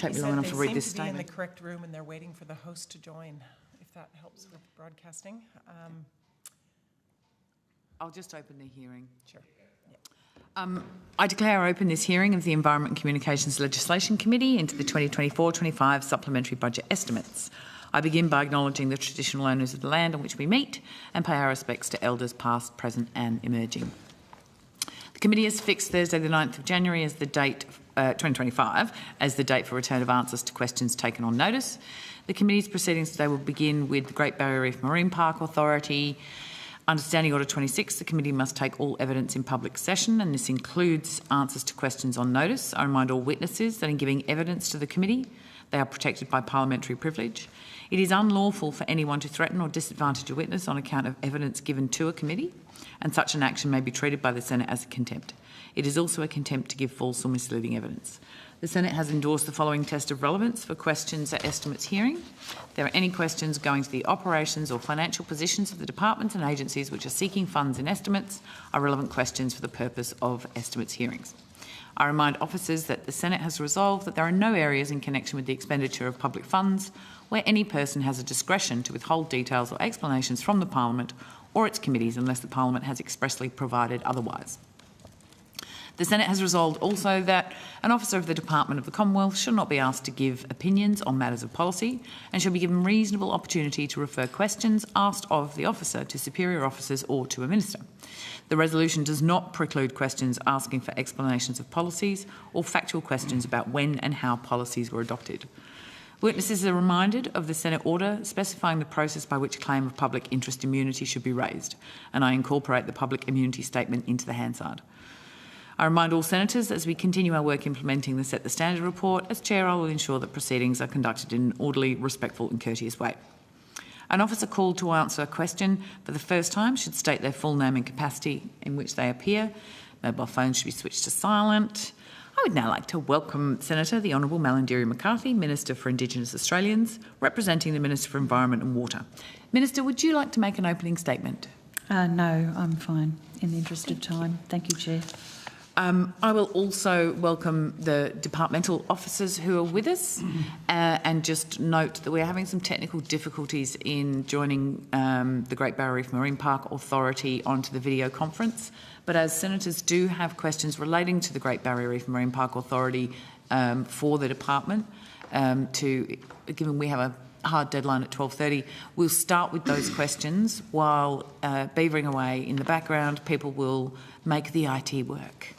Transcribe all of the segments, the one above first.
take me long enough to read this statement. They seem to be in the correct room and they're waiting for the host to join, if that helps with broadcasting. I'll just open the hearing. Sure. I declare open this hearing of the Environment and Communications Legislation Committee into the 2024-25 Supplementary Budget Estimates. I begin by acknowledging the traditional owners of the land on which we meet and pay our respects to elders past, present and emerging. The committee has fixed Thursday the 9th of January as the date, 2025, as the date for return of answers to questions taken on notice. The committee's proceedings today will begin with the Great Barrier Reef Marine Park Authority. Under Standing Order 26, the committee must take all evidence in public session, and this includes answers to questions on notice. I remind all witnesses that in giving evidence to the committee, they are protected by parliamentary privilege. It is unlawful for anyone to threaten or disadvantage a witness on account of evidence given to a committee, and such an action may be treated by the Senate as a contempt. It is also a contempt to give false or misleading evidence. The Senate has endorsed the following test of relevance for questions at estimates hearing. If there are any questions going to the operations or financial positions of the departments and agencies which are seeking funds in estimates are relevant questions for the purpose of estimates hearings. I remind officers that the Senate has resolved that there are no areas in connection with the expenditure of public funds where any person has a discretion to withhold details or explanations from the Parliament or its committees unless the Parliament has expressly provided otherwise. The Senate has resolved also that an officer of the Department of the Commonwealth shall not be asked to give opinions on matters of policy and shall be given reasonable opportunity to refer questions asked of the officer to superior officers or to a minister. The resolution does not preclude questions asking for explanations of policies or factual questions about when and how policies were adopted. Witnesses are reminded of the Senate order specifying the process by which a claim of public interest immunity should be raised, and I incorporate the public immunity statement into the Hansard. I remind all senators, as we continue our work implementing the Set the Standard report, as Chair I will ensure that proceedings are conducted in an orderly, respectful and courteous way. An officer called to answer a question for the first time should state their full name and capacity in which they appear. Mobile phones should be switched to silent. I would now like to welcome Senator the Honourable Malarndirri McCarthy, Minister for Indigenous Australians, representing the Minister for Environment and Water. Minister, would you like to make an opening statement? No, I'm fine, in the interest of time. Thank you, Chair. I will also welcome the departmental officers who are with us and just note that we're having some technical difficulties in joining the Great Barrier Reef Marine Park Authority onto the video conference. But as senators do have questions relating to the Great Barrier Reef Marine Park Authority for the department, given we have a hard deadline at 12:30, we'll start with those questions while beavering away in the background. People will make the IT work.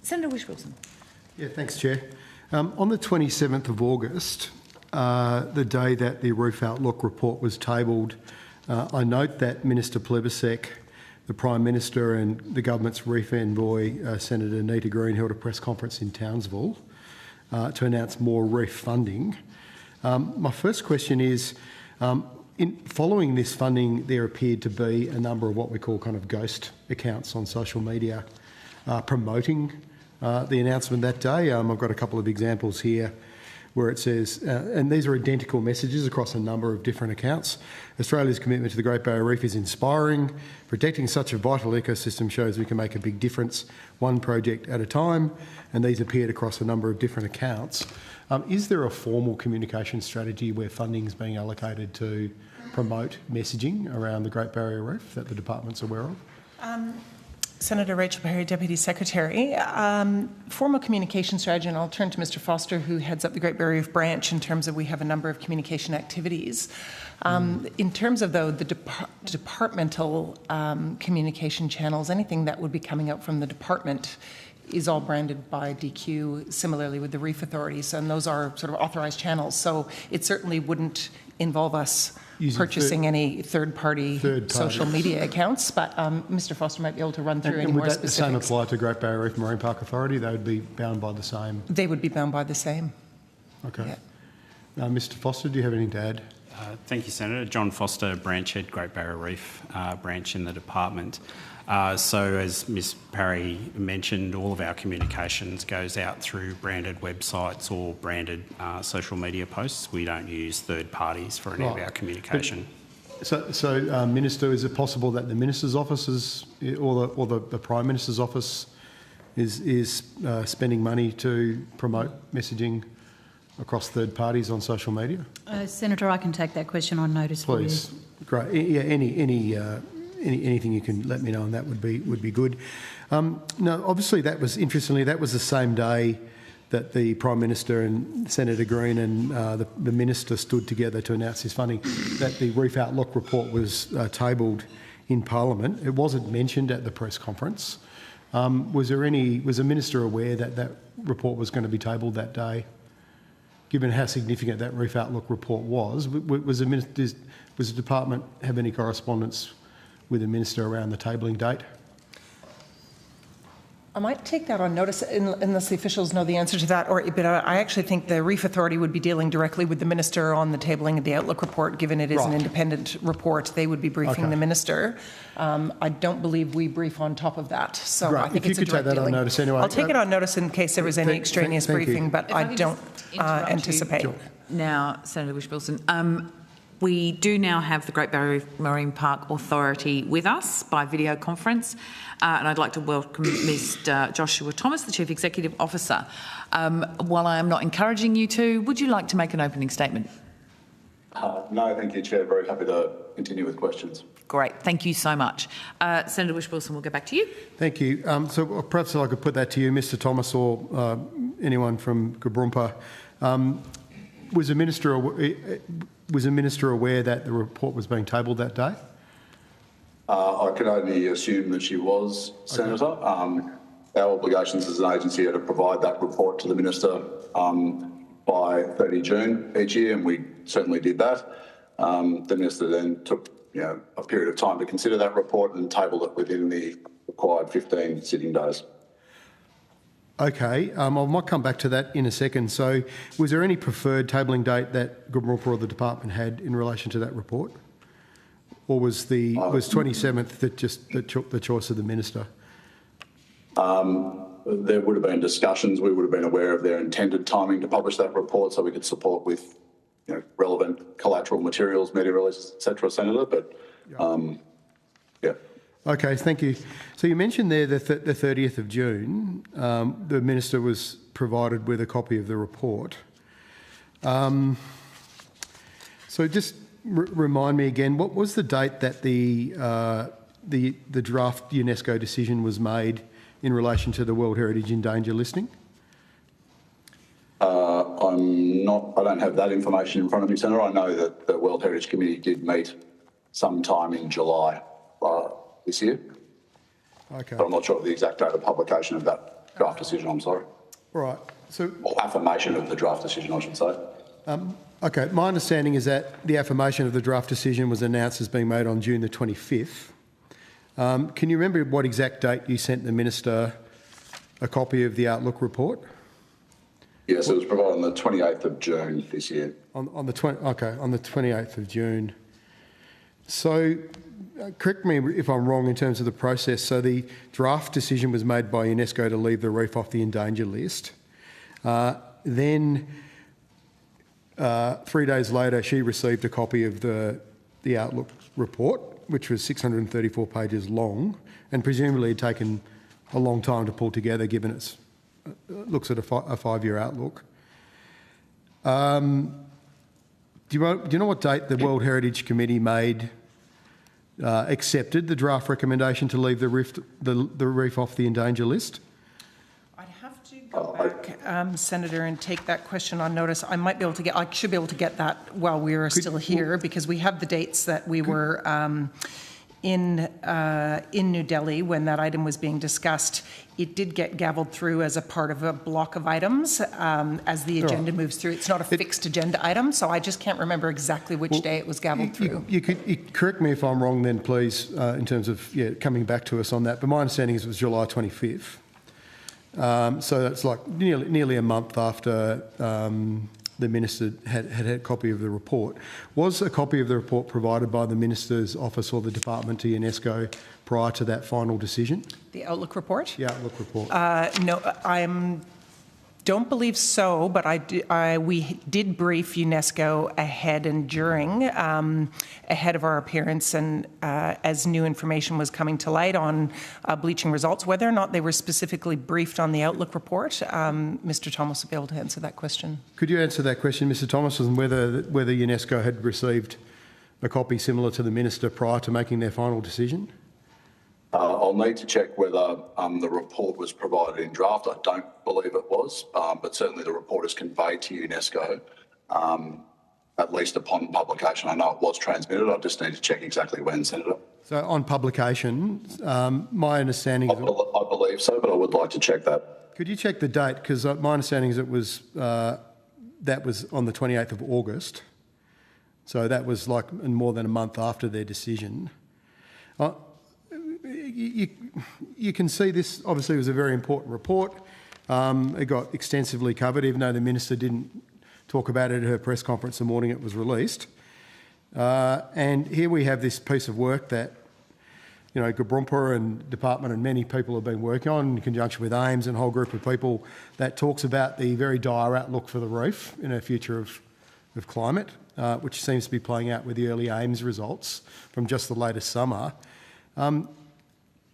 Senator Whish-Wilson. Yeah, thanks, Chair. On the 27th of August, the day that the Roof Outlook report was tabled, I note that Minister Plibersek, the Prime Minister and the government's Reef envoy, Senator Anita Green, held a press conference in Townsville to announce more Reef funding. My first question is, following this funding, there appeared to be a number of what we call kind of ghost accounts on social media promoting the announcement that day. I've got a couple of examples here where it says, and these are identical messages across a number of different accounts. Australia's commitment to the Great Barrier Reef is inspiring. Protecting such a vital ecosystem shows we can make a big difference, one project at a time, and these appeared across a number of different accounts. Is there a formal communication strategy where funding is being allocated to promote messaging around the Great Barrier Reef that the department's aware of? Senator Rachel Perry, Deputy Secretary. Formal communication strategy, and I'll turn to Mr Foster, who heads up the Great Barrier Reef branch in terms of we have a number of communication activities. In terms of, though, the departmental communication channels, anything that would be coming out from the department is all branded by DQ, similarly with the Reef authorities, and those are sort of authorised channels. So it certainly wouldn't involve us purchasing any third-party social media accounts, but Mr Foster might be able to run through any more specifics. Would that the same apply to Great Barrier Reef Marine Park Authority? They would be bound by the same? They would be bound by the same. Okay. Yeah. Mr Foster, do you have anything to add? Thank you, Senator. John Foster, Branch Head, Great Barrier Reef branch in the department. So as Ms Parry mentioned, all of our communications goes out through branded websites or branded social media posts. We don't use third parties for any of our communication. So Minister, is it possible that the Minister's office or the Prime Minister's office is spending money to promote messaging across third parties on social media? Senator, I can take that question on notice for you. Please. Great. Yeah, anything you can let me know on that would be good. No, obviously that was, interestingly, that was the same day that the Prime Minister and Senator Green and the Minister stood together to announce this funding, that the Reef Outlook report was tabled in Parliament. It wasn't mentioned at the press conference. Was the Minister aware that that report was going to be tabled that day? Given how significant that Reef Outlook report was the Department have any correspondence with the Minister around the tabling date? I might take that on notice unless the officials know the answer to that. But I actually think the Reef Authority would be dealing directly with the Minister on the tabling of the Outlook report, given it is an independent report. They would be briefing the Minister. I don't believe we brief on top of that. So I think it's a direct dealing. If you could take that on notice anyway. I'll take it on notice in case there was any extraneous briefing, but I don't anticipate. Now, Senator Whish-Wilson, we do now have the Great Barrier Reef Marine Park Authority with us by video conference, and I'd like to welcome Mr. Joshua Thomas, the Chief Executive Officer. While I am not encouraging you to, would you like to make an opening statement? No, thank you, Chair. Very happy to continue with questions. Great, thank you so much. Senator Whish-Wilson, we'll go back to you. Thank you. So perhaps I could put that to you, Mr. Thomas, or anyone from Gabrumpa. Was the Minister aware that the report was being tabled that day? I can only assume that she was, Senator. Our obligations as an agency are to provide that report to the Minister by 30 June each year, and we certainly did that. The Minister then took a period of time to consider that report and tabled it within the required 15 sitting days. Okay, I might come back to that in a second. So was there any preferred tabling date that Gabrumpa or the department had in relation to that report? Or was 27th the choice of the Minister? There would have been discussions. We would have been aware of their intended timing to publish that report so we could support with relevant collateral materials, media releases, etc., Senator. But, yeah. Okay, thank you. So you mentioned there the 30th of June, the Minister was provided with a copy of the report. So just remind me again, what was the date that the draft UNESCO decision was made in relation to the World Heritage in Danger listing? I don't have that information in front of me, Senator. I know that the World Heritage Committee did meet sometime in July this year. Okay. But I'm not sure of the exact date of publication of that draft decision, I'm sorry. All right. Or affirmation of the draft decision, I should say. Okay, my understanding is that the affirmation of the draft decision was announced as being made on June the 25th. Can you remember what exact date you sent the Minister a copy of the Outlook report? Yes, it was provided on the 28th of June this year. On the 28th of June. So, correct me if I'm wrong in terms of the process. So the draft decision was made by UNESCO to leave the reef off the endangered list. Then 3 days later, she received a copy of the Outlook report, which was 634 pages long, and presumably had taken a long time to pull together, given it looks at a 5-year outlook. Do you know what date the World Heritage Committee accepted the draft recommendation to leave the reef off the endangered list? I'd have to go back, Senator, and take that question on notice. I should be able to get that while we are still here, because we have the dates that we were in New Delhi when that item was being discussed. It did get gavelled through as a part of a block of items as the agenda moves through. It's not a fixed agenda item, so I just can't remember exactly which day it was gavelled through. You correct me if I'm wrong then, please, in terms of coming back to us on that. But my understanding is it was July 25th. So that's like nearly a month after the Minister had a copy of the report. Was a copy of the report provided by the Minister's office or the department to UNESCO prior to that final decision? The Outlook report? The Outlook report. No, I don't believe so, but we did brief UNESCO ahead and during, ahead of our appearance, and as new information was coming to light on bleaching results. Whether or not they were specifically briefed on the Outlook report, Mr. Thomas will be able to answer that question. Could you answer that question, Mr. Thomas, and whether UNESCO had received a copy similar to the Minister prior to making their final decision? I'll need to check whether the report was provided in draft. I don't believe it was, but certainly the report is conveyed to UNESCO, at least upon publication. I know it was transmitted. I just need to check exactly when, Senator. So on publication, my understanding... I believe so, but I would like to check that. Could you check the date? Because my understanding is it was that was on the 28th of August. So that was like more than a month after their decision. You can see this obviously was a very important report. It got extensively covered, even though the Minister didn't talk about it at her press conference the morning it was released. And here we have this piece of work that, you know, Gabrumpa and Department and many people have been working on in conjunction with AIMS and a whole group of people that talks about the very dire outlook for the reef in our future of climate, which seems to be playing out with the early AIMS results from just the latest summer.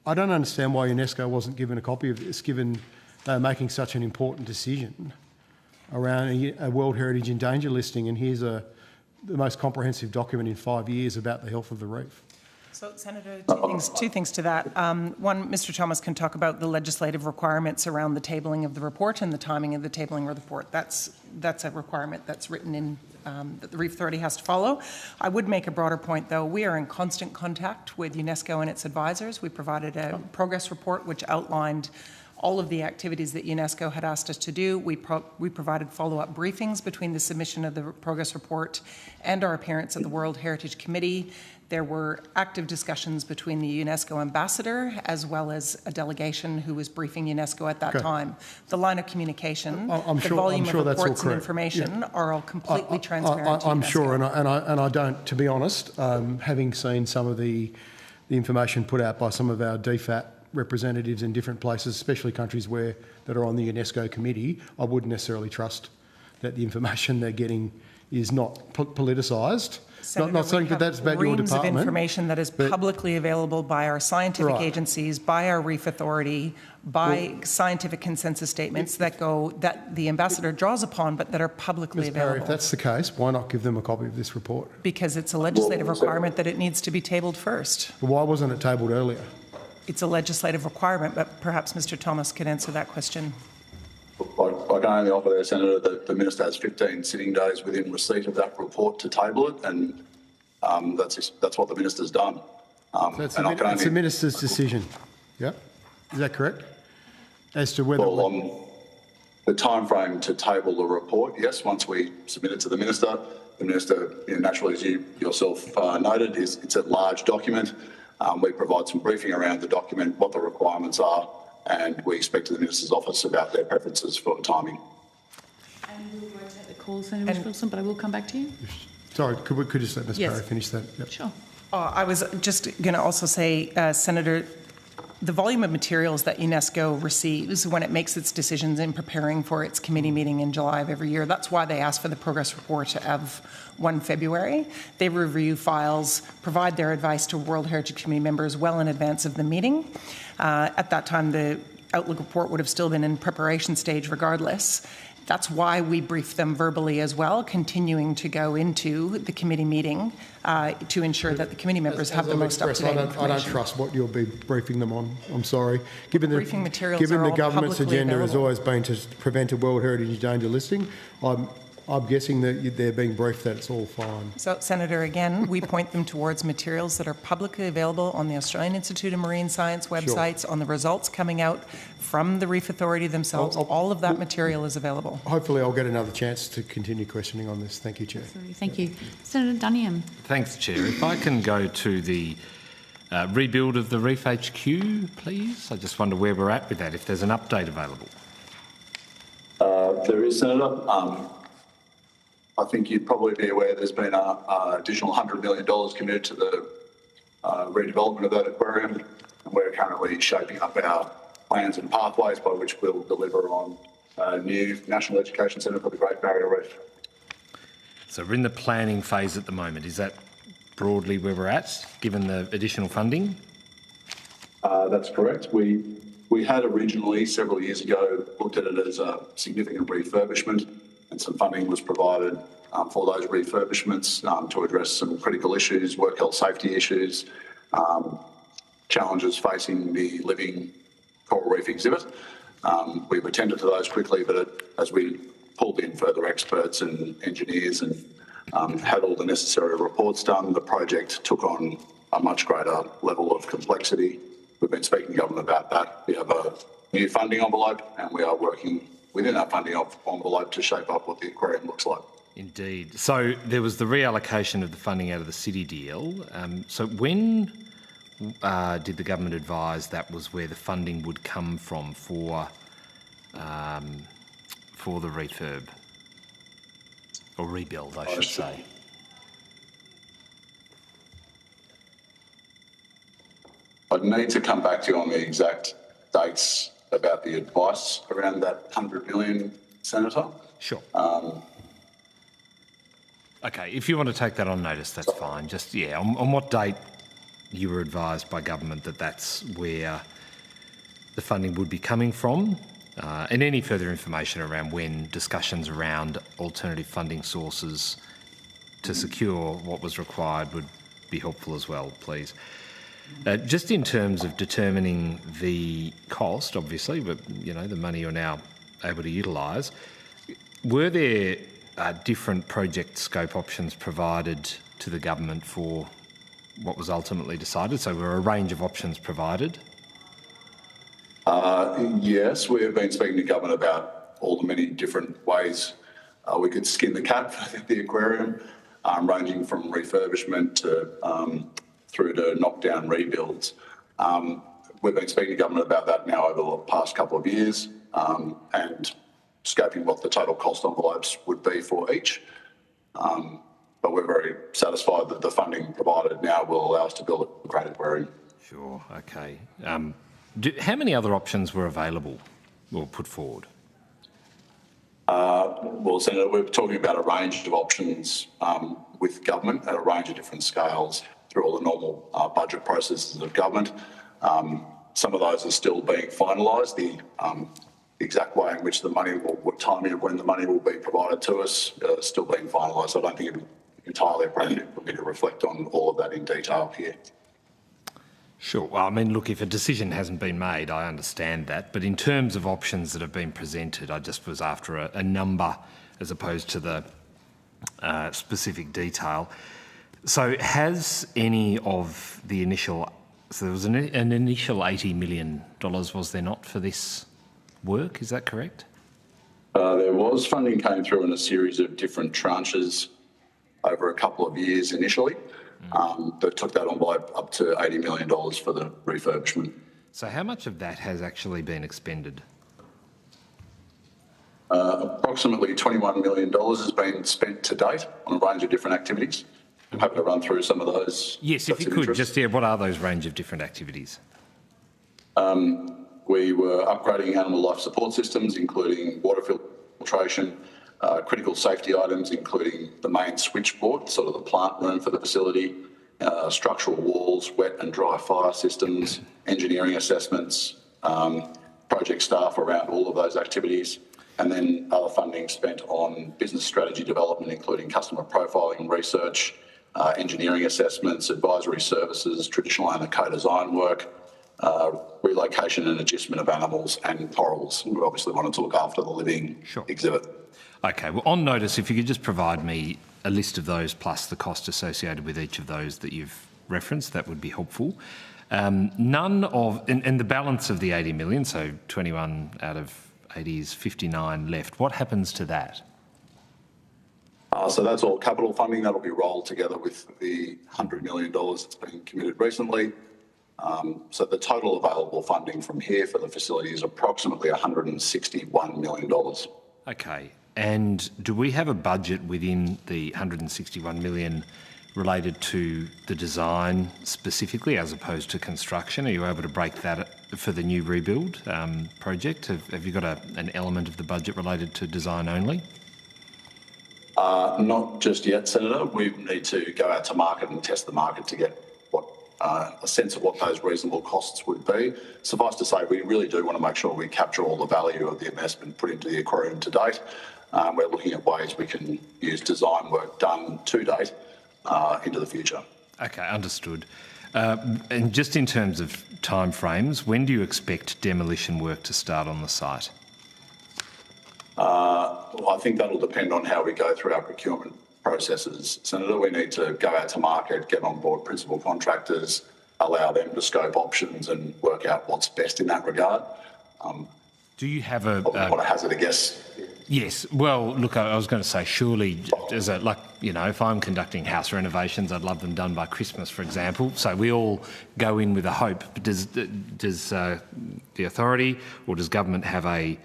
I don't understand why UNESCO wasn't given a copy of this, given they're making such an important decision around a World Heritage in Danger listing, and here's the most comprehensive document in 5 years about the health of the reef. So, Senator, two things to that. One, Mr. Thomas can talk about the legislative requirements around the tabling of the report and the timing of the tabling of the report. That's a requirement that's written in that the Reef Authority has to follow. I would make a broader point, though. We are in constant contact with UNESCO and its advisors. We provided a progress report which outlined all of the activities that UNESCO had asked us to do. We provided follow-up briefings between the submission of the progress report and our appearance at the World Heritage Committee. There were active discussions between the UNESCO ambassador as well as a delegation who was briefing UNESCO at that time. The line of communication, the volume of reports and information are all completely transparent. I'm sure, and I don't, to be honest, having seen some of the information put out by some of our DFAT representatives in different places, especially countries that are on the UNESCO committee, I wouldn't necessarily trust that the information they're getting is not politicised. Not saying that that's about your department. Of information that is publicly available by our scientific agencies, by our Reef Authority, by scientific consensus statements that the ambassador draws upon, but that are publicly available. Parry, if that's the case, why not give them a copy of this report? Because it's a legislative requirement that it needs to be tabled first. But why wasn't it tabled earlier? It's a legislative requirement, but perhaps Mr. Thomas could answer that question. I can only offer there, Senator, that the Minister has 15 sitting days within receipt of that report to table it, and that's what the Minister's done. So it's the Minister's decision, yeah? Is that correct? As to whether... Well, on the time frame to table the report, yes, once we submit it to the Minister, naturally, as you yourself noted, it's a large document. We provide some briefing around the document, what the requirements are, and we speak to the Minister's office about their preferences for timing. And we'll rotate the call, Senator Wilson, but I will come back to you. Sorry, could you just let Ms. Parry finish that? Yep. Sure. I was just going to also say, Senator, the volume of materials that UNESCO receives when it makes its decisions in preparing for its committee meeting in July of every year, that's why they ask for the progress report of 1 February. They review files, provide their advice to World Heritage Committee members well in advance of the meeting. At that time, the Outlook report would have still been in preparation stage regardless. That's why we brief them verbally as well, continuing to go into the committee meeting to ensure that the committee members have the most up-to-date information. I don't trust what you'll be briefing them on. I'm sorry. Given the government's agenda has always been to prevent a World Heritage Danger listing, I'm guessing that they're being briefed that it's all fine. So, Senator, again, we point them towards materials that are publicly available on the Australian Institute of Marine Science websites, on the results coming out from the Reef Authority themselves. All of that material is available. Hopefully I'll get another chance to continue questioning on this. Thank you, Chair. Absolutely. Thank you. Senator Dunniam. Thanks, Chair. If I can go to the rebuild of the Reef HQ, please. I just wonder where we're at with that, if there's an update available. There is, Senator. I think you'd probably be aware there's been an additional $100 million committed to the redevelopment of that aquarium, and we're currently shaping up our plans and pathways by which we'll deliver on a new National Education Centre for the Great Barrier Reef. So we're in the planning phase at the moment. Is that broadly where we're at, given the additional funding? That's correct. We had originally, several years ago, looked at it as a significant refurbishment, and some funding was provided for those refurbishments to address some critical issues, work health safety issues, challenges facing the living coral reef exhibit. We've attended to those quickly, but as we pulled in further experts and engineers and had all the necessary reports done, the project took on a much greater level of complexity. We've been speaking to government about that. We have a new funding envelope, and we are working within that funding envelope to shape up what the aquarium looks like. Indeed. So there was the reallocation of the funding out of the city deal. So when did the government advise that was where the funding would come from for the refurb? Or rebuild, I should say. I'd need to come back to you on the exact dates about the advice around that 100 million, Senator. Sure. Okay, if you want to take that on notice, that's fine. Just, yeah, on what date you were advised by government that that's where the funding would be coming from, and any further information around when discussions around alternative funding sources to secure what was required would be helpful as well, please. Just in terms of determining the cost, obviously, but the money you're now able to utilise, were there different project scope options provided to the government for what was ultimately decided? So were a range of options provided? Yes, we have been speaking to government about all the many different ways we could skin the cat at the aquarium, ranging from refurbishment to through to knock-down rebuilds. We've been speaking to government about that now over the past couple of years and scoping what the total cost envelopes would be for each. But we're very satisfied that the funding provided now will allow us to build a great aquarium. Sure, okay. How many other options were available or put forward? Well, Senator, we're talking about a range of options with government at a range of different scales through all the normal budget processes of government. Some of those are still being finalised. The exact way in which the money will, what timing of when the money will be provided to us, still being finalised. So I don't think it would be entirely appropriate for me to reflect on all of that in detail here. Sure. Well, I mean, look, if a decision hasn't been made, I understand that. But in terms of options that have been presented, I just was after a number as opposed to the specific detail. So has any of the initial... So there was an initial $80 million, was there not, for this work? Is that correct? There was. Funding came through in a series of different tranches over a couple of years initially. That took that envelope up to $80 million for the refurbishment. So how much of that has actually been expended? Approximately $21 million has been spent to date on a range of different activities. I'm happy to run through some of those. Yes, if you could, just, yeah, what are those range of different activities? We were upgrading animal life support systems, including water filtration, critical safety items, including the main switchboard, sort of the plant room for the facility, structural walls, wet and dry fire systems, engineering assessments, project staff around all of those activities, and then other funding spent on business strategy development, including customer profiling, research, engineering assessments, advisory services, traditional owner co-design work, relocation and adjustment of animals and corals. We obviously wanted to look after the living exhibit. Okay, well, on notice, if you could just provide me a list of those plus the cost associated with each of those that you've referenced, that would be helpful. None of, and the balance of the 80 million, so 21 out of 80 is 59 left. What happens to that? So that's all capital funding. That'll be rolled together with the $100 million that's been committed recently. So the total available funding from here for the facility is approximately $161 million. Okay. And do we have a budget within the 161 million related to the design specifically as opposed to construction? Are you able to break that for the new rebuild project? Have you got an element of the budget related to design only? Not just yet, Senator. We need to go out to market and test the market to get a sense of what those reasonable costs would be. Suffice to say, we really do want to make sure we capture all the value of the investment put into the aquarium to date. We're looking at ways we can use design work done to date into the future. Okay, understood. And just in terms of timeframes, when do you expect demolition work to start on the site? I think that'll depend on how we go through our procurement processes. Senator, we need to go out to market, get on board principal contractors, allow them to scope options and work out what's best in that regard. Do you have I want to hazard a guess. Yes. Well, look, I was going to say, surely, if I'm conducting house renovations, I'd love them done by Christmas, for example. So we all go in with a hope. But does the authority or does government have a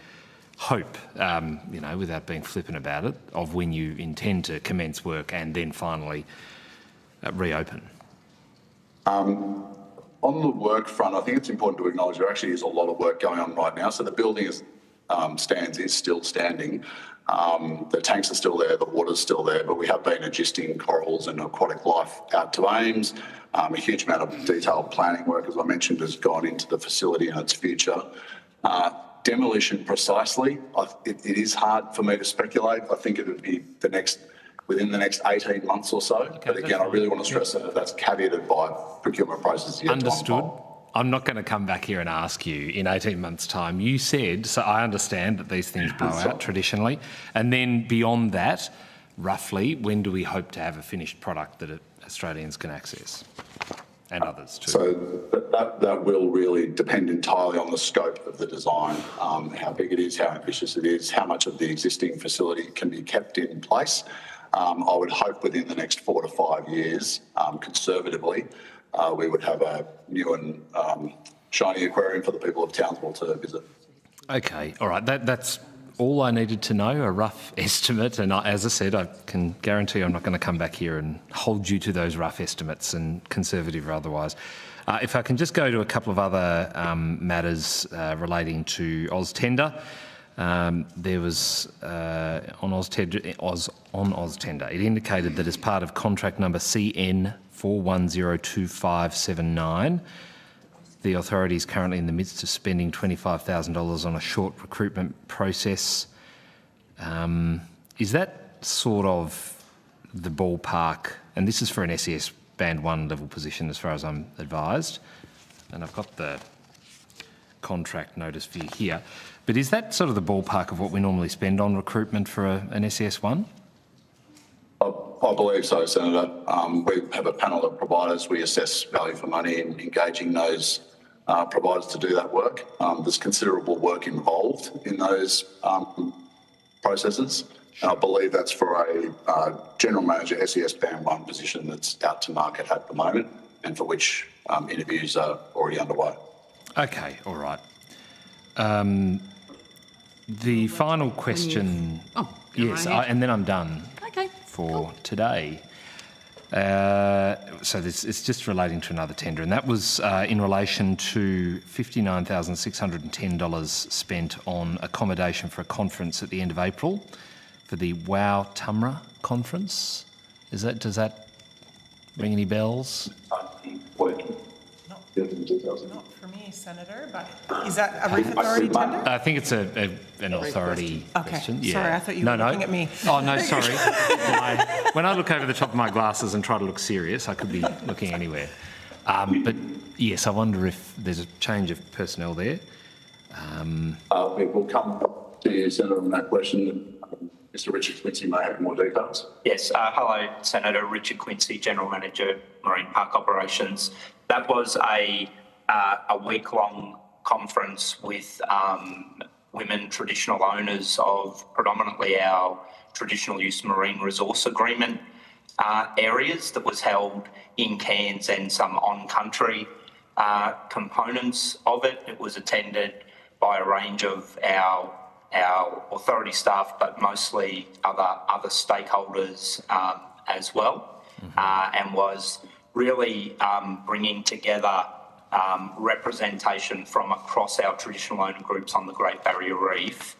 hope, without being flippant about it, of when you intend to commence work and then finally reopen? On the work front, I think it's important to acknowledge there actually is a lot of work going on right now. So the building is still standing. The tanks are still there, the water's still there, but we have been adjusting corals and aquatic life out to aims. A huge amount of detailed planning work, as I mentioned, has gone into the facility and its future. Demolition precisely, it is hard for me to speculate. I think it would be within the next 18 months or so. Okay, but again, I really want to stress that that's caveated by procurement processes. Understood. I'm not going to come back here and ask you in 18 months' time. You said, so I understand that these things blow out traditionally. And then beyond that, roughly, when do we hope to have a finished product that Australians can access? And others too. So that will really depend entirely on the scope of the design, how big it is, how ambitious it is, how much of the existing facility can be kept in place. I would hope within the next 4 to 5 years, conservatively, we would have a new and shiny aquarium for the people of Townsville to visit. Okay, all right. That's all I needed to know, a rough estimate. And as I said, I can guarantee I'm not going to come back here and hold you to those rough estimates, and conservative or otherwise. If I can just go to a couple of other matters relating to AUSTender. There was on AUSTender, it indicated that as part of contract number CN 4102579, the authority is currently in the midst of spending $25,000 on a short recruitment process. Is that sort of the ballpark? And this is for an SES Band 1 level position as far as I'm advised. And I've got the contract notice for you here. But is that sort of the ballpark of what we normally spend on recruitment for an SES1? I believe so, Senator. We have a panel of providers. We assess value for money in engaging those providers to do that work. There's considerable work involved in those processes. And I believe that's for a General Manager SES Band 1 position that's out to market at the moment and for which interviews are already underway. Okay, all right. The final question... yes, and then I'm done for today. So it's just relating to another tender, and that was in relation to $59,610 spent on accommodation for a conference at the end of April for the Wow Tumra conference. Does that ring any bells? Not for me, Senator, but is that a Reef Authority tender? I think it's an authority question. Okay, Yeah. sorry, I thought you were looking at me. Oh, no, sorry. When I look over the top of my glasses and try to look serious, I could be looking anywhere. But yes, I wonder if there's a change of personnel there. We will come to you, Senator, on that question. Mr. Richard Quincy may have more details. Yes. Hello, Senator. Richard Quincy, General Manager, Marine Park Operations. That was a week-long conference with women traditional owners of predominantly our traditional use marine resource agreement areas that was held in Cairns and some on-country components of it. It was attended by a range of our authority staff, but mostly other stakeholders as well. and was really bringing together representation from across our traditional owner groups on the Great Barrier Reef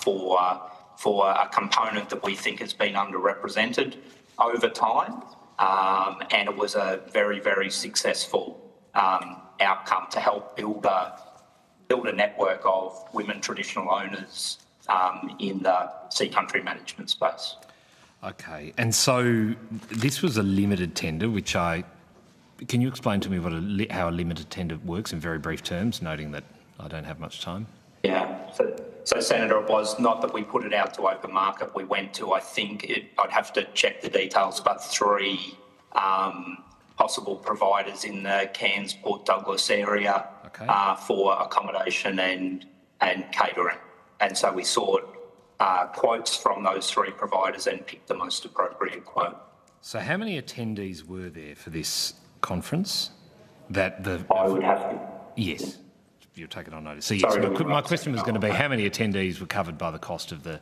for a component that we think has been underrepresented over time, and it was a very, very successful outcome to help build a network of women traditional owners in the sea country management space. Okay, and so this was a limited tender, which can you explain to me how a limited tender works in very brief terms, noting that I don't have much time? Yeah, so Senator, it was not that we put it out to open market. We went to, I'd have to check the details, but 3 possible providers in the Cairns, Port Douglas area for accommodation and catering. And so we sought quotes from those 3 providers and picked the most appropriate quote. So how many attendees were there for this conference? I would have to... Yes, you'll take it on notice. So yes, my question was going to be how many attendees were covered by the cost of the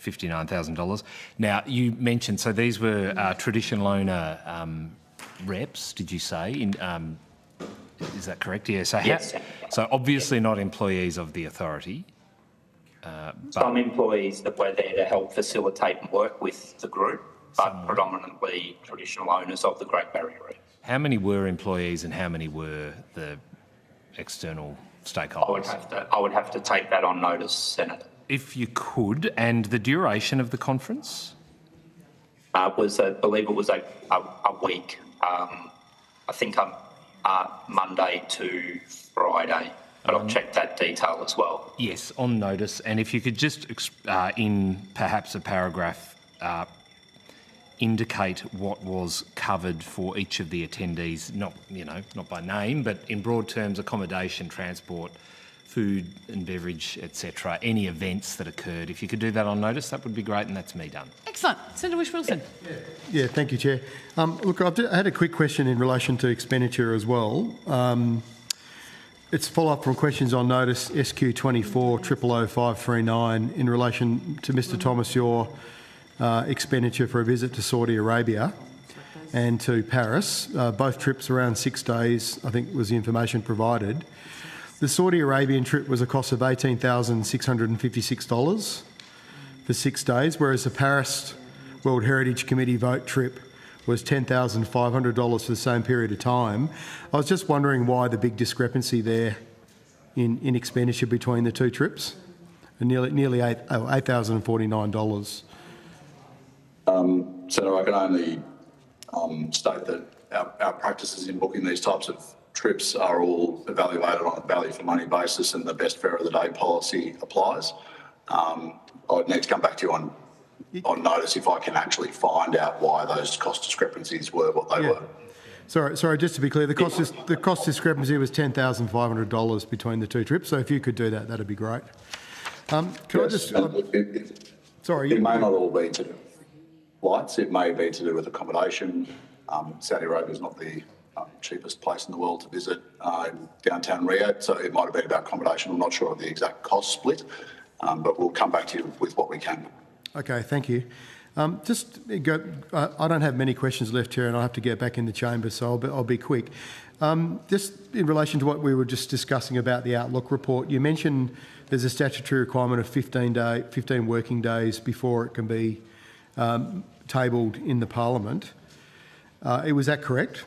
$59,000. Now, you mentioned, so these were traditional owner reps, did you say? Is that correct? Yeah. So, yes. So obviously not employees of the authority. Some employees that were there to help facilitate and work with the group, but predominantly traditional owners of the Great Barrier Reef. How many were employees and how many were the external stakeholders? I would have to take that on notice, Senator. If you could, and the duration of the conference? I believe it was a week. I think Monday to Friday, but I'll check that detail as well. Yes, on notice. And if you could just, in perhaps a paragraph, indicate what was covered for each of the attendees, not by name, but in broad terms, accommodation, transport, food and beverage, etc., any events that occurred. If you could do that on notice, that would be great, and that's me done. Excellent. Senator Wish-Wilson. Yeah, thank you, Chair. Look, I had a quick question in relation to expenditure as well. It's follow-up from questions on notice SQ 24 000539 in relation to Mr Thomas, your expenditure for a visit to Saudi Arabia and to Paris. Both trips around 6 days, I think was the information provided. The Saudi Arabian trip was a cost of $18,656 for 6 days, whereas the Paris World Heritage Committee vote trip was $10,500 for the same period of time. I was just wondering why the big discrepancy there in expenditure between the 2 trips, and nearly $8,049. Senator, I can only state that our practices in booking these types of trips are all evaluated on a value for money basis, and the best fare of the day policy applies. I'd need to come back to you on notice if I can actually find out why those cost discrepancies were what they were. Sorry, just to be clear, the cost discrepancy was $10,500 between the 2 trips. So if you could do that, that'd be great. It may not all be to do with flights. It may be to do with accommodation. Saudi Arabia is not the cheapest place in the world to visit in downtown Rio, so it might have been about accommodation. I'm not sure of the exact cost split, but we'll come back to you with what we can. Okay, thank you. I don't have many questions left here, and I have to get back in the chamber, so I'll be quick. Just in relation to what we were just discussing about the Outlook report, you mentioned there's a statutory requirement of 15 working days before it can be tabled in the Parliament. Was that correct?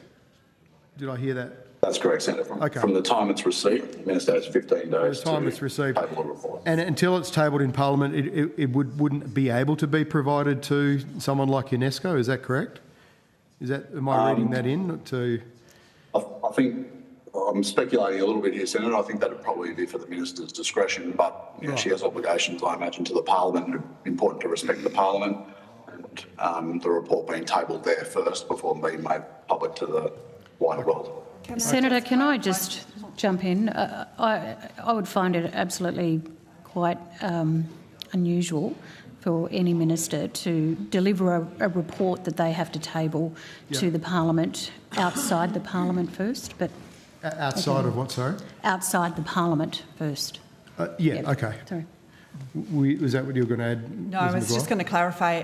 Did I hear that? That's correct, Senator. From the time it's received, the Minister has 15 days to table a report. And until it's tabled in Parliament, it wouldn't be able to be provided to someone like UNESCO, is that correct? Am I reading that in? I think I'm speculating a little bit here, Senator. I think that would probably be for the Minister's discretion, but she has obligations, I imagine, to the Parliament. It's important to respect the Parliament, and the report being tabled there first before being made public to the wider world. Senator, can I just jump in? I would find it absolutely quite unusual for any minister to deliver a report that they have to table to the Parliament outside the Parliament first. But outside of what, sorry? Outside the Parliament first. Okay. Sorry. Was that what you were going to add? No, I Ms. was just Maguire? going to clarify.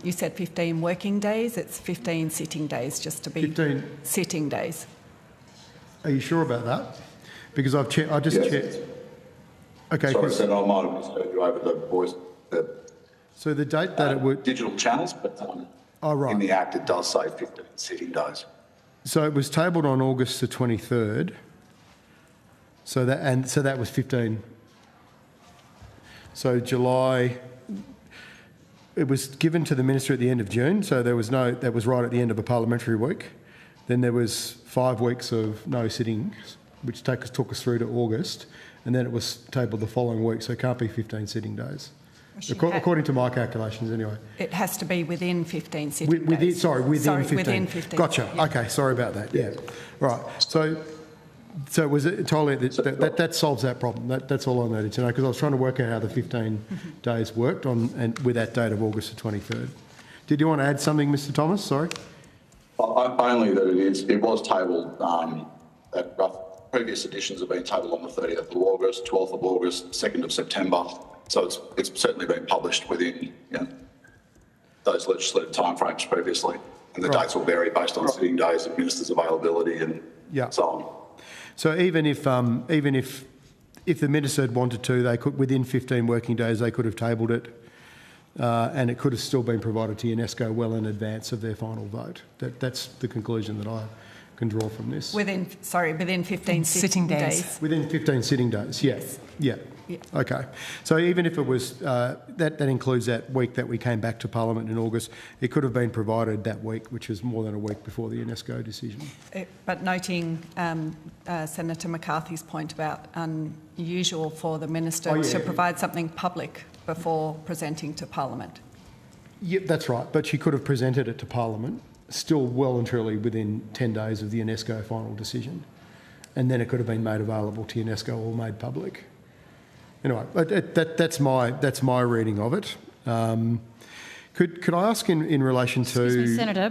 You said 15 working days. It's 15 sitting days, just to be 15 sitting days. Are you sure about that? Because I just Yes. checked. Okay. Sorry, Senator, I might have misheard you over the voice. So the date that it would. Digital channels, but Right. in the Act it does say 15 sitting days. So it was tabled on August the 23rd. So that was 15. So July, it was given to the minister at the end of June. So that was right at the end of a parliamentary week. Then there was 5 weeks of no sittings, which took us through to August, and then it was tabled the following week. So it can't be 15 sitting days, according to my calculations, anyway. It has to be within 15 sitting days. Within 15. Within 15. Gotcha. Yeah. Okay, sorry about that. Yeah. Right. So it was entirely that solves that problem. That's all I needed to know, because I was trying to work out how the 15 days worked and with that date of August the 23rd. Did you want to add something, Mr. Thomas? Sorry. Only that it was tabled. Previous editions have been tabled on the 30th of August, 12th of August, 2nd of September. So it's certainly been published within those legislative timeframes previously, and the dates will vary based on sitting days and ministers' availability and so on. So even if the minister had wanted to, they could, within 15 working days, they could have tabled it, and it could have still been provided to UNESCO well in advance of their final vote. That's the conclusion that I can draw from this. Within 15 sitting days. Within 15 sitting days, yes. Yeah. Okay. So even if it was, that includes that week that we came back to Parliament in August, it could have been provided that week, which is more than a week before the UNESCO decision. But noting Senator McCarthy's point about unusual for the minister to provide something public before presenting to Parliament. Yep, that's right. But she could have presented it to Parliament, still well and truly within 10 days of the UNESCO final decision. And then it could have been made available to UNESCO or made public. Anyway, that's my reading of it. Could I ask in relation to... Excuse me, Senator,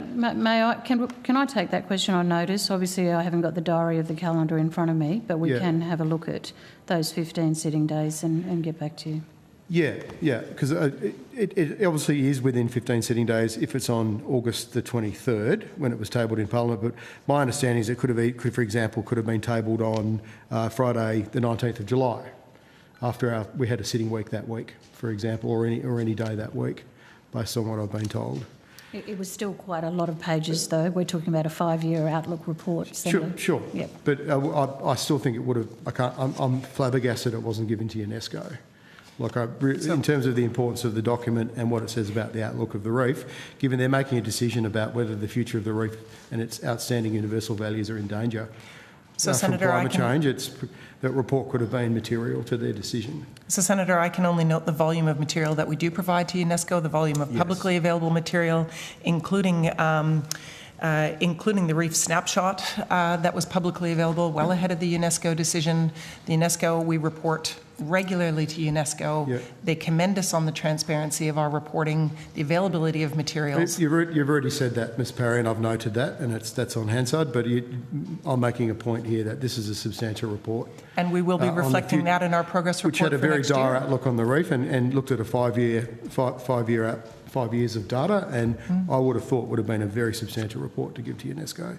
can I take that question on notice? Obviously, I haven't got the diary of the calendar in front of me, but we can have a look at those 15 sitting days and get back to you. Yeah, because it obviously is within 15 sitting days if it's on August the 23rd when it was tabled in Parliament, but my understanding is it could have, for example, been tabled on Friday the 19th of July after we had a sitting week that week, for example, or any day that week, based on what I've been told. It was still quite a lot of pages, though. We're talking about a 5-year outlook report. Senator. Sure. Yep. But I still think it would have... I'm flabbergasted it wasn't given to UNESCO. In terms of the importance of the document and what it says about the outlook of the reef, given they're making a decision about whether the future of the reef and its outstanding universal values are in danger. So, from Senator, climate change, that report could have been material to their decision. So, Senator, I can only note the volume of material that we do provide to UNESCO, the volume of publicly available material, including the Reef snapshot that was publicly available well ahead of the UNESCO decision. The UNESCO, we report regularly to UNESCO. Yeah. They commend us on the transparency of our reporting, the availability of materials. You've already said that, Ms Parry, and I've noted that, and that's on Hansard, but I'm making a point here that this is a substantial report. And we will be reflecting that in our progress report which had a for very next dire year. outlook on the reef and looked at a 5 years of data, and I would have thought would have been a very substantial report to give to UNESCO.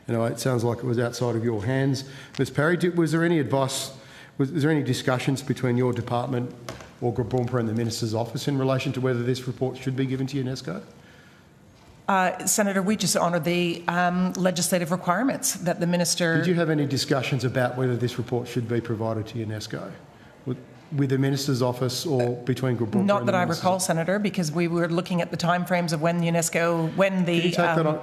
It sounds like it was outside of your hands. Ms Parry, was there any advice, was there any discussions between your department or Graboompa and the Minister's office in relation to whether this report should be given to UNESCO? Senator, we just honour the legislative requirements that the Minister... Did you have any discussions about whether this report should be provided to UNESCO? With the Minister's office or between Graboompa and the Minister's? Not that I recall, Senator, because we were looking at the timeframes of when UNESCO, when the...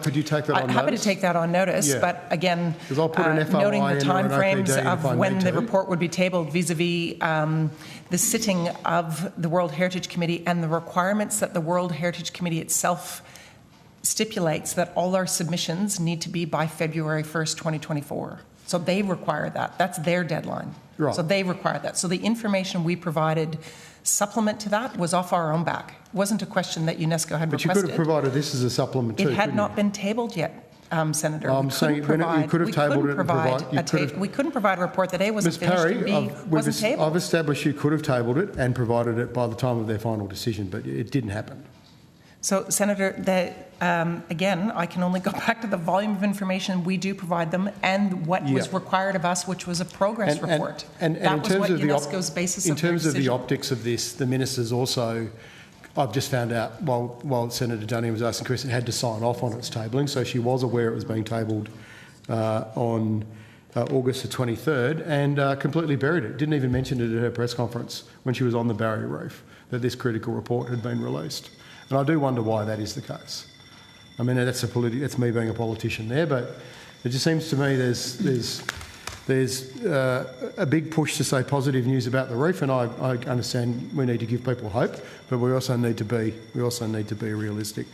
Could you take that on notice? I'm happy to take that on notice, but again, I'll put an FOI noting the in or an timeframes OPD of when the report would be tabled vis-a-vis the sitting of the World Heritage Committee and the requirements that the World Heritage Committee itself stipulates that all our submissions need to be by February 1st, 2024. So they require that. That's their deadline. Right. So they require that. So the information we provided supplement to that was off our own back. It wasn't a question that UNESCO had requested. But you could have provided this as a supplement too, It had couldn't not you? been tabled yet. Senator. I'm saying you could have tabled it and we couldn't provide a report that A wasn't Ms. finished Parry, and B wasn't tabled. I've established you could have tabled it and provided it by the time of their final decision, but it didn't happen. So, Senator, again, I can only go back to the volume of information we do provide them and what was required of us, which was a progress report. And that in was terms what of UNESCO's basis in of their terms of the decision. optics of this, the ministers also, I've just found out while Senator Dunning was asking questions, had to sign off on its tabling, so she was aware it was being tabled on August the 23rd and completely buried it. Didn't even mention it at her press conference when she was on the Barrier Reef, that this critical report had been released. And I do wonder why that is the case. I mean, that's me being a politician there, but it just seems to me there's a big push to say positive news about the reef, and I understand we need to give people hope, but we also need to be realistic.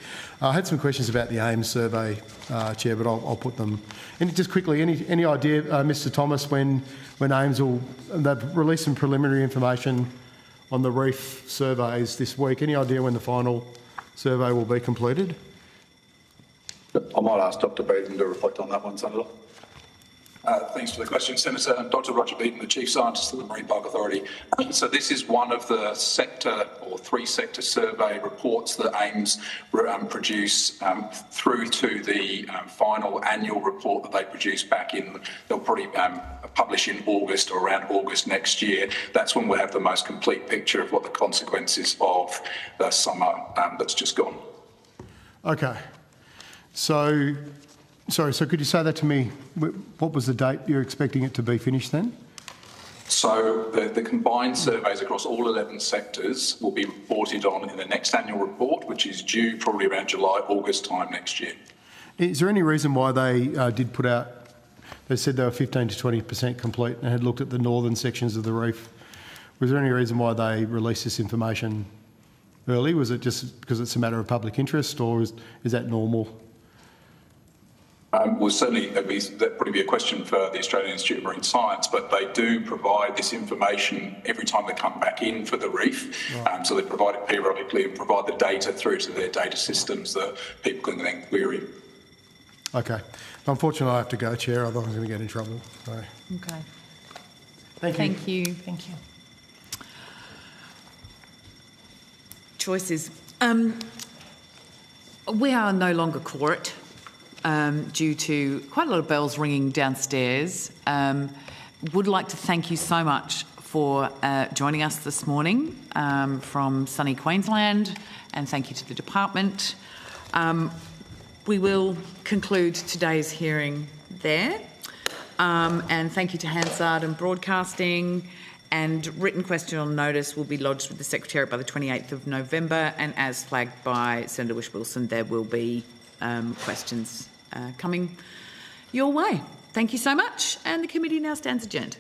I had some questions about the AIMS survey, Chair, but I'll put them. And just quickly, any idea, Mr. Thomas, when AIMS they've released some preliminary information on the reef surveys this week? Any idea when the final survey will be completed? I might ask Dr. Beaton to reflect on that one, Senator. Thanks for the question, Senator. I'm Dr. Roger Beaton, the Chief Scientist of the Marine Park Authority. So this is one of the three sector survey reports that AIMS produce through to the final annual report that they produce back in, they'll probably publish in August or around August next year. That's when we'll have the most complete picture of what the consequences of the summer that's just gone. Okay. So could you say that to me? What was the date you're expecting it to be finished then? So the combined surveys across all 11 sectors will be reported on in the next annual report, which is due probably around July, August time next year. Is there any reason why they did put out, they said they were 15 to 20% complete and had looked at the northern sections of the reef? Was there any reason why they released this information early? Was it just because it's a matter of public interest, or is that normal? Well, certainly that'd probably be a question for the Australian Institute of Marine Science, but they do provide this information every time they come back in for the reef. Right. So they provide it periodically and provide the data through to their data systems that people can then query. Okay. Unfortunately, I have to go, Chair, otherwise I'm going to get in trouble. So. Okay. Thank you. Thank you. Choices. We are no longer quorate. Due to quite a lot of bells ringing downstairs. Would like to thank you so much for joining us this morning from sunny Queensland, and thank you to the department. We will conclude today's hearing there, and thank you to Hansard and Broadcasting, and written question on notice will be lodged with the Secretariat by the 28th of November, and as flagged by Senator Whish-Wilson, there will be questions coming your way. Thank you so much, and the committee now stands adjourned.